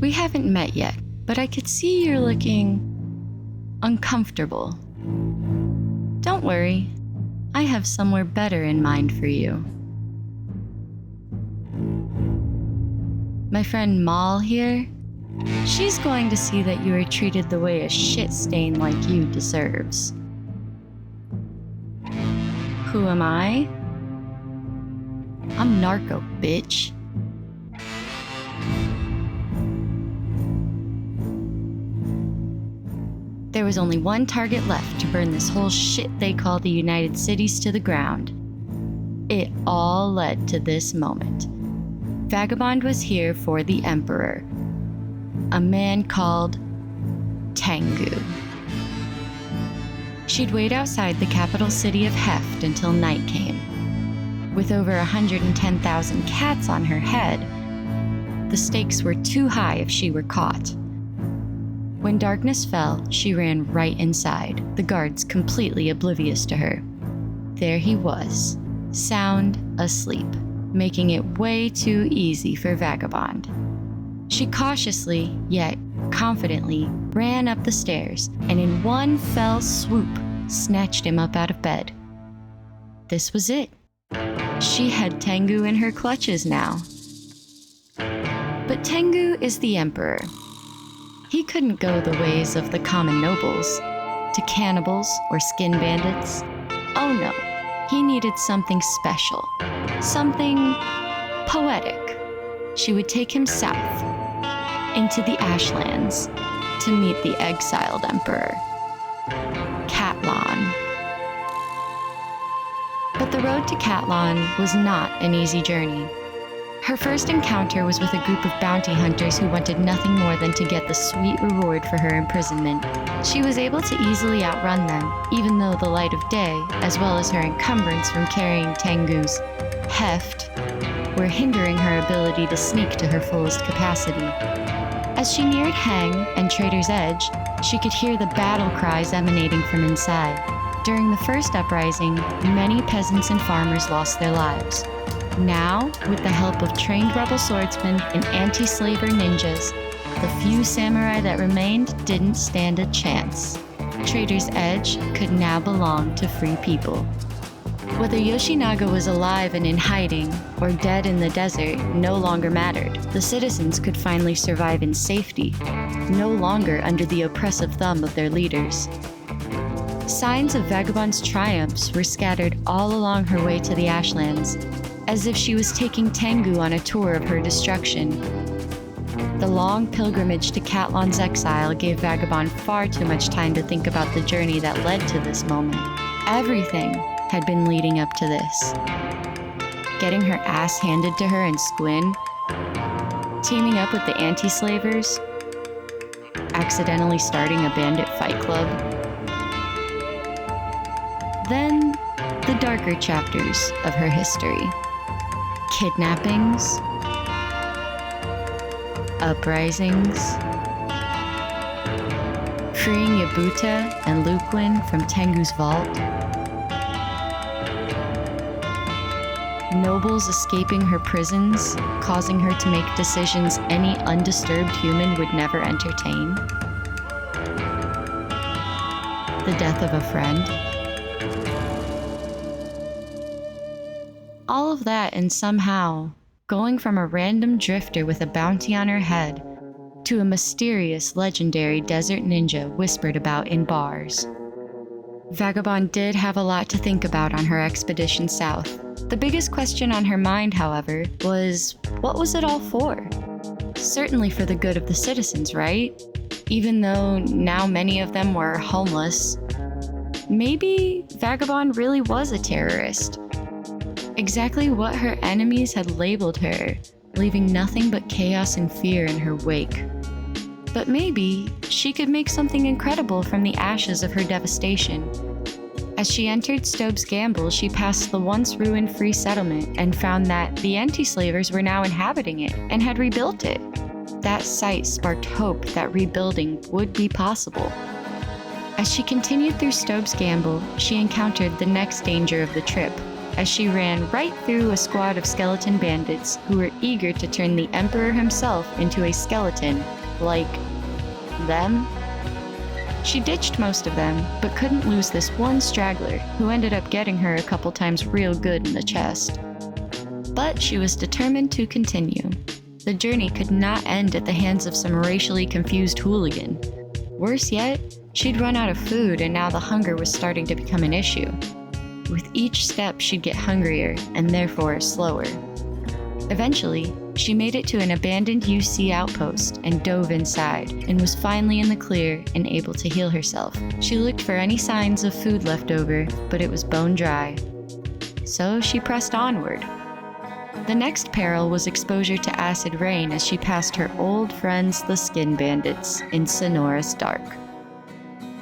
We haven't met yet, but I could see you're looking uncomfortable. Don't worry, I have somewhere better in mind for you. My friend Mal here, she's going to see that you are treated the way a shit stain like you deserves. Who am I? I'm Narco, bitch. There was only one target left to burn this whole shit they call the United Cities to the ground. It all led to this moment. Vagabond was here for the Emperor, a man called Tengu. She'd wait outside the capital city of Heft until night came. With over 110,000 cats on her head, the stakes were too high if she were caught. When darkness fell, she ran right inside, the guards completely oblivious to her. There he was, sound asleep, making it way too easy for Vagabond. She cautiously, yet confidently, ran up the stairs and in one fell swoop, snatched him up out of bed. This was it. She had Tengu in her clutches now. But Tengu is the Emperor. He couldn't go the ways of the common nobles, to cannibals or skin bandits. Oh no, he needed something special, something poetic. She would take him south, into the Ashlands, to meet the exiled emperor, Cat-Lon. But the road to Cat-Lon was not an easy journey. Her first encounter was with a group of bounty hunters who wanted nothing more than to get the sweet reward for her imprisonment. She was able to easily outrun them, even though the light of day, as well as her encumbrance from carrying Tengu's heft, were hindering her ability to sneak to her fullest capacity. As she neared Hang and Trader's Edge, she could hear the battle cries emanating from inside. During the first uprising, many peasants and farmers lost their lives. Now, with the help of trained rebel swordsmen and anti-slaver ninjas, the few samurai that remained didn't stand a chance. Trader's Edge could now belong to free people. Whether Yoshinaga was alive and in hiding, or dead in the desert, no longer mattered. The citizens could finally survive in safety, no longer under the oppressive thumb of their leaders. Signs of Vagabond's triumphs were scattered all along her way to the Ashlands, as if she was taking Tengu on a tour of her destruction. The long pilgrimage to Cat-Lon's exile gave Vagabond far too much time to think about the journey that led to this moment. Everything had been leading up to this. Getting her ass handed to her in Squin, teaming up with the anti-slavers, accidentally starting a bandit fight club. Then, the darker chapters of her history. Kidnappings, uprisings, freeing Yabuta and Luquin from Tengu's vault, nobles escaping her prisons, causing her to make decisions any undisturbed human would never entertain, the death of a friend. All of that, and somehow, going from a random drifter with a bounty on her head to a mysterious, legendary desert ninja whispered about in bars. Vagabond did have a lot to think about on her expedition south. The biggest question on her mind, however, was, what was it all for? Certainly for the good of the citizens, right? Even though now many of them were homeless. Maybe Vagabond really was a terrorist. Exactly what her enemies had labeled her, leaving nothing but chaos and fear in her wake. But maybe she could make something incredible from the ashes of her devastation. As she entered Stobe's Gamble, she passed the once ruined free settlement and found that the anti-slavers were now inhabiting it and had rebuilt it. That sight sparked hope that rebuilding would be possible. As she continued through Stobe's Gamble, she encountered the next danger of the trip, as she ran right through a squad of skeleton bandits who were eager to turn the Emperor himself into a skeleton, like them. She ditched most of them, but couldn't lose this one straggler who ended up getting her a couple times real good in the chest. But she was determined to continue. The journey could not end at the hands of some racially confused hooligan. Worse yet, she'd run out of food and now the hunger was starting to become an issue. With each step, she'd get hungrier and therefore slower. Eventually, she made it to an abandoned UC outpost and dove inside and was finally in the clear and able to heal herself. She looked for any signs of food left over, but it was bone dry. So she pressed onward. The next peril was exposure to acid rain as she passed her old friends, the skin bandits, in sonorous dark.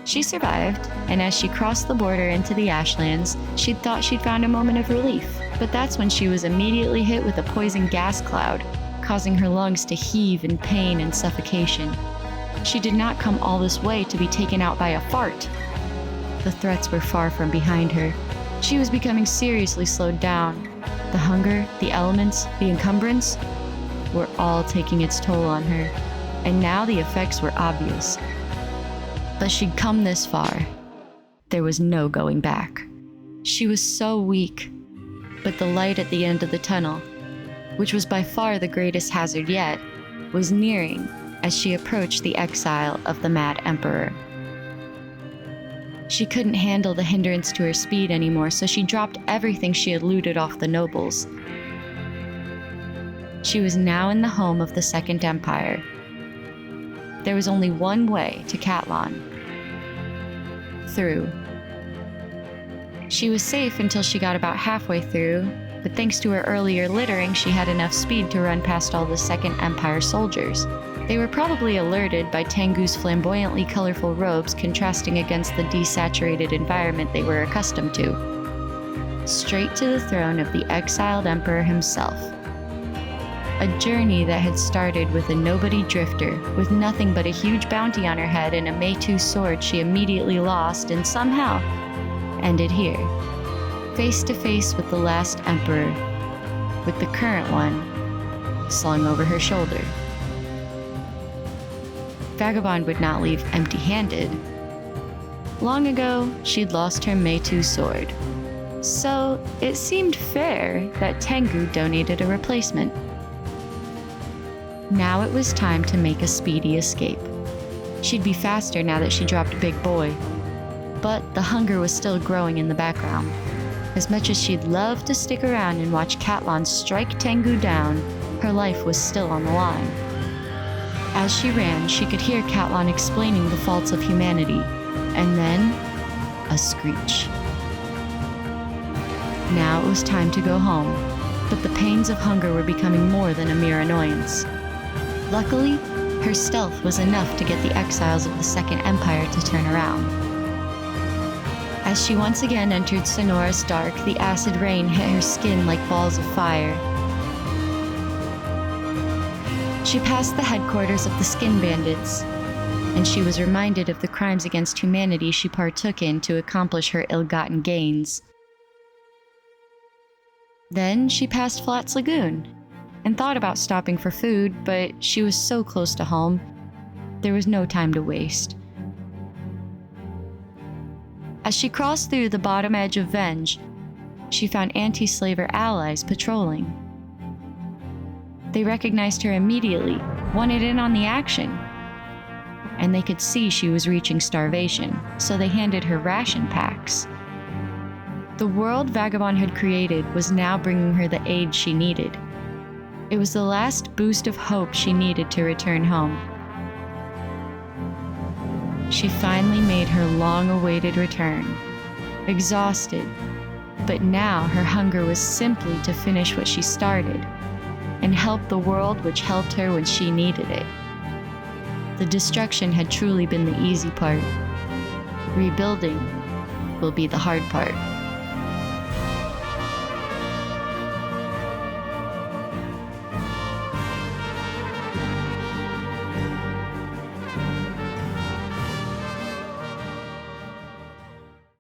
She survived, and as she crossed the border into the Ashlands, she'd thought she'd found a moment of relief, but that's when she was immediately hit with a poison gas cloud, causing her lungs to heave in pain and suffocation. She did not come all this way to be taken out by a fart. The threats were far from behind her. She was becoming seriously slowed down. The hunger, the elements, the encumbrance were all taking its toll on her, and now the effects were obvious. But she'd come this far. There was no going back. She was so weak, but the light at the end of the tunnel, which was by far the greatest hazard yet, was nearing as she approached the exile of the Mad Emperor. She couldn't handle the hindrance to her speed anymore, so she dropped everything she had looted off the nobles. She was now in the home of the Second Empire. There was only one way to Cat-Lon. Through. She was safe until she got about halfway through, but thanks to her earlier littering, she had enough speed to run past all the Second Empire soldiers. They were probably alerted by Tengu's flamboyantly colorful robes contrasting against the desaturated environment they were accustomed to. Straight to the throne of the exiled emperor himself. A journey that had started with a nobody drifter, with nothing but a huge bounty on her head and a Meitu sword she immediately lost, and somehow ended here, face to face with the last emperor, with the current one slung over her shoulder. Vagabond would not leave empty-handed. Long ago, she'd lost her Meitu sword, so it seemed fair that Tengu donated a replacement. Now it was time to make a speedy escape. She'd be faster now that she dropped Big Boy, but the hunger was still growing in the background. As much as she'd love to stick around and watch Cat-Lon strike Tengu down, her life was still on the line. As she ran, she could hear Cat-Lon explaining the faults of humanity, and then a screech. Now it was time to go home, but the pains of hunger were becoming more than a mere annoyance. Luckily, her stealth was enough to get the exiles of the Second Empire to turn around. As she once again entered sonorous dark, the acid rain hit her skin like balls of fire. She passed the headquarters of the Skin Bandits, and she was reminded of the crimes against humanity she partook in to accomplish her ill-gotten gains. Then she passed Flat's Lagoon, and thought about stopping for food, but she was so close to home, there was no time to waste. As she crossed through the bottom edge of Venge, she found anti-slaver allies patrolling. They recognized her immediately, wanted in on the action, and they could see she was reaching starvation, so they handed her ration packs. The world Vagabond had created was now bringing her the aid she needed. It was the last boost of hope she needed to return home. She finally made her long-awaited return, exhausted, but now her hunger was simply to finish what she started and help the world which helped her when she needed it. The destruction had truly been the easy part. Rebuilding will be the hard part.